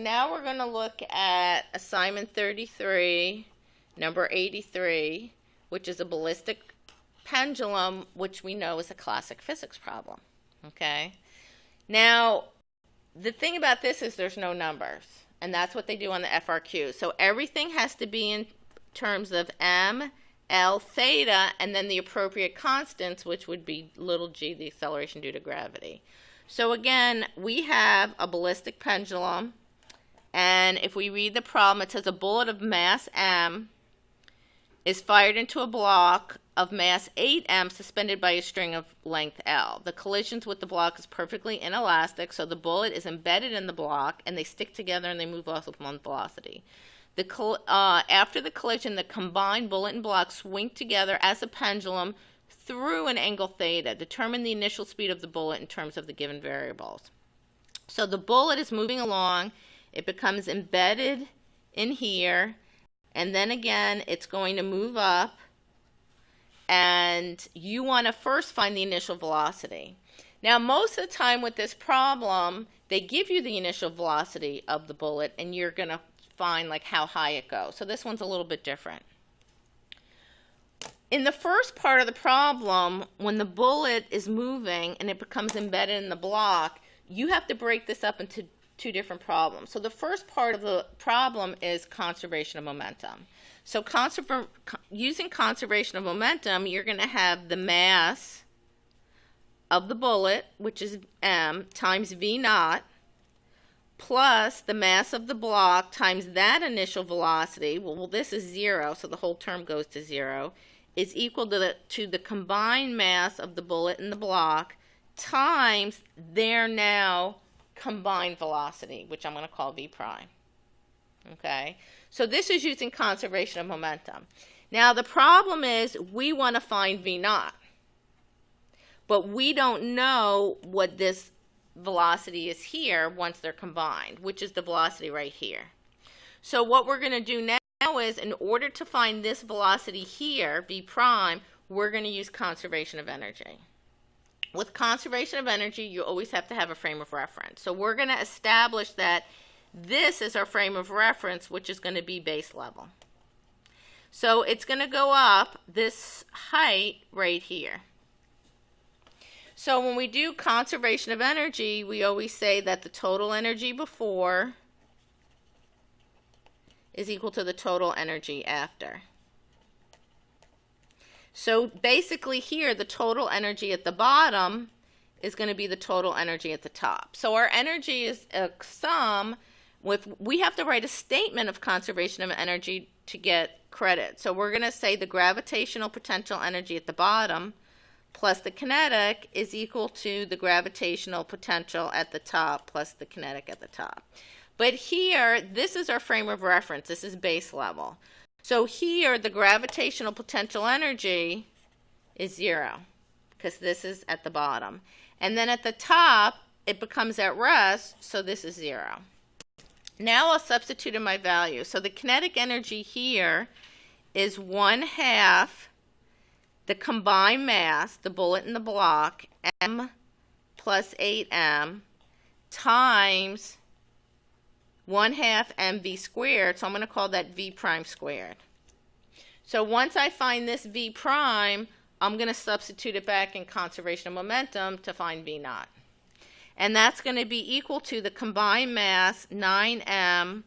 Now we're going to look at assignment 33, number 83, which is a ballistic pendulum, which we know is a classic physics problem. Okay? Now, the thing about this is there's no numbers, and that's what they do on the FRQ. So everything has to be in terms of m, l, theta, and then the appropriate constants, which would be little g, the acceleration due to gravity. So again, we have a ballistic pendulum. And if we read the problem, it says a bullet of mass m is fired into a block of mass 8m suspended by a string of length L. The collisions with the block is perfectly inelastic, so the bullet is embedded in the block, and they stick together and they move off with one velocity. After the collision, the combined bullet and block swing together as a pendulum through an angle theta. Determine the initial speed of the bullet in terms of the given variables. So the bullet is moving along. It becomes embedded in here, and then again it's going to move up, and you want to first find the initial velocity. Now most of the time with this problem, they give you the initial velocity of the bullet, and you're going to find like how high it goes. So this one's a little bit different. In the first part of the problem, when the bullet is moving and it becomes embedded in the block, you have to break this up into two different problems. So the first part of the problem is conservation of momentum. So using conservation of momentum, you're going to have the mass of the bullet, which is m, times v naught, plus the mass of the block times that initial velocity, well this is 0, so the whole term goes to 0, is equal to the combined mass of the bullet and the block times their now combined velocity, which I'm going to call v prime. Okay, so this is using conservation of momentum. Now the problem is we want to find v naught, but we don't know what this velocity is here once they're combined, which is the velocity right here. So what we're going to do now is, in order to find this velocity here, v prime, we're going to use conservation of energy. With conservation of energy, you always have to have a frame of reference. So we're going to establish that this is our frame of reference, which is going to be base level. So it's going to go up this height right here. So when we do conservation of energy, we always say that the total energy before is equal to the total energy after. So basically here, the total energy at the bottom is going to be the total energy at the top. So our energy is a sum with, we have to write a statement of conservation of energy to get credit. So we're going to say the gravitational potential energy at the bottom plus the kinetic is equal to the gravitational potential at the top plus the kinetic at the top. But here, this is our frame of reference. This is base level. So here, the gravitational potential energy is 0, because this is at the bottom. And then at the top, it becomes at rest, so this is 0. Now I'll substitute in my value. So the kinetic energy here is 1/2 the combined mass, the bullet and the block, m plus 8m, times 1/2 mv squared, so I'm going to call that v prime squared. So once I find this v prime, I'm going to substitute it back in conservation of momentum to find v naught. And that's going to be equal to the combined mass, 9m,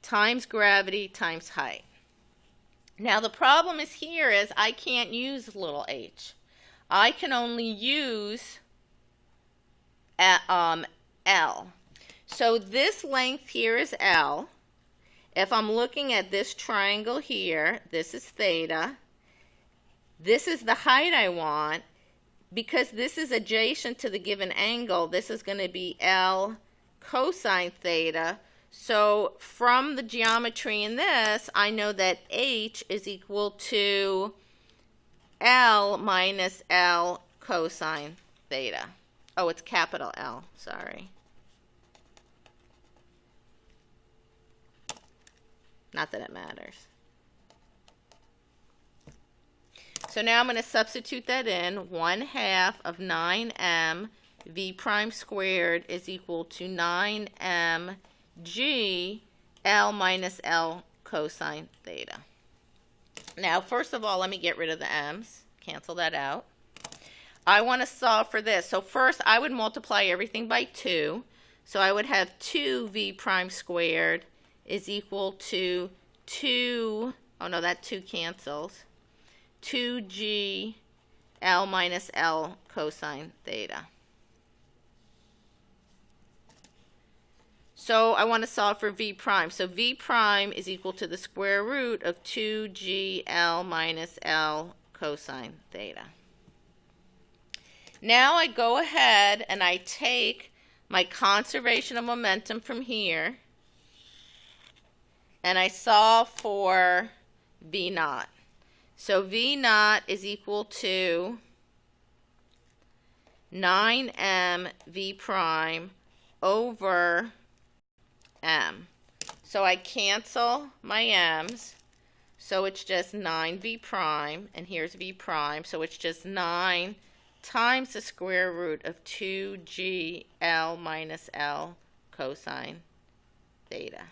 times gravity times height. Now the problem is here is I can't use little h. I can only use L. So this length here is L. If I'm looking at this triangle here, this is theta. This is the height I want. Because this is adjacent to the given angle, this is going to be L cosine theta. So from the geometry in this, I know that h is equal to L minus L cosine theta. Oh, it's capital L, sorry. Not that it matters. So now I'm going to substitute that in. 1/2 of 9m v prime squared is equal to 9m G L minus L cosine theta. Now, first of all, let me get rid of the m's. Cancel that out. I want to solve for this. So first, I would multiply everything by 2. So I would have 2v prime squared is equal to 2, oh no, that 2 cancels, 2g L minus L cosine theta. So I want to solve for v prime. So v prime is equal to the square root of 2g L minus L cosine theta. Now I go ahead and I take my conservation of momentum from here and I solve for v naught. So v naught is equal to 9m v prime over m. So I cancel my m's. So it's just 9v prime, and here's v prime. So it's just 9 times the square root of 2g L minus L cosine theta.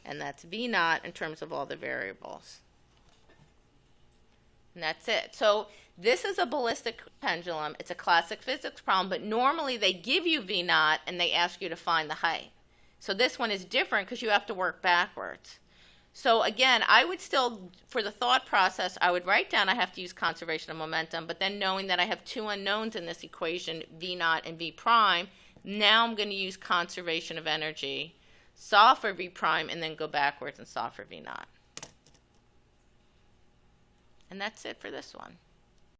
And that's v naught in terms of all the variables. And that's it. So this is a ballistic pendulum. It's a classic physics problem, but normally they give you v naught and they ask you to find the height. So this one is different because you have to work backwards. So again, I would still, for the thought process, I would write down I have to use conservation of momentum, but then knowing that I have two unknowns in this equation, v naught and v prime, now I'm going to use conservation of energy, solve for v prime, and then go backwards and solve for v naught. And that's it for this one.